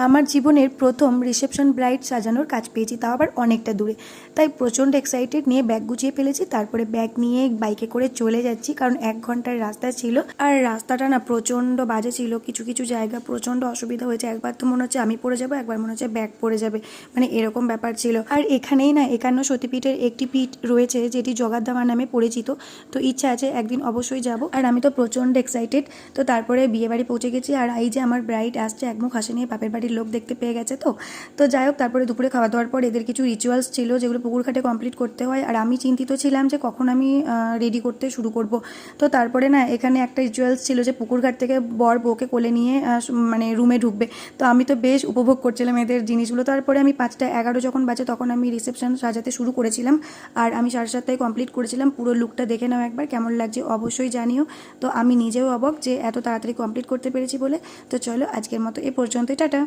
আমার জীবনের প্রথম রিসেপশন ব্রাইড সাজানোর কাজ পেয়েছি, তাও আবার অনেকটা দূরে। তাই প্রচণ্ড এক্সাইটেড নিয়ে ব্যাগ গুছিয়ে ফেলেছি। তারপরে ব্যাগ নিয়ে বাইকে করে চলে যাচ্ছি, কারণ 1 ঘন্টার রাস্তা ছিল। আর রাস্তাটা না প্রচণ্ড বাজে ছিল, কিছু কিছু জায়গা প্রচণ্ড অসুবিধা হয়েছে। একবার তো মনে হচ্ছে আমি পড়ে যাবো, একবার মনে হচ্ছে ব্যাগ পড়ে যাবে, মানে এরকম ব্যাপার ছিল। আর এখানেই না 51 সতীপীঠের একটি পীঠ রয়েছে, যেটি জগদ্ধামা নামে পরিচিত। তো ইচ্ছা আছে একদিন অবশ্যই যাব। আর আমি তো প্রচণ্ড এক্সাইটেড। তো তারপরে বিয়ে বাড়ি পৌঁছে গেছি, আর এই যে আমার ব্রাইড আসছে, একমুখ হাসি নিয়ে বাপের বাড়ির লোক দেখতে পেয়ে গেছে। তো যাই হোক, তারপরে দুপুরে খাওয়া দাওয়ার পর এদের কিছু রিচুয়ালস ছিল, যেগুলো পুকুর ঘাটে কমপ্লিট করতে হয়। আর আমি চিন্তিত ছিলাম যে কখন আমি রেডি করতে শুরু করব। তো তারপরে না এখানে একটা রিচুয়ালস ছিল যে পুকুর ঘাট থেকে বর বউকে কোলে নিয়ে মানে রুমে ঢুকবে। তো আমি তো বেশ উপভোগ করছিলাম এদের জিনিসগুলো। তারপরে আমি 5টা 11 যখন বাজে তখন আমি রিসেপশন সাজাতে শুরু করেছিলাম, আর আমি 7:30টায় কমপ্লিট করেছিলাম। পুরো লুকটা দেখে নাও একবার, কেমন লাগছে অবশ্যই জানিও। তো আমি নিজেও অবাক যে এত তাড়াতাড়ি কমপ্লিট করতে পেরেছি বলে। তো চলো আজকের মতো এ পর্যন্তই, টাটা।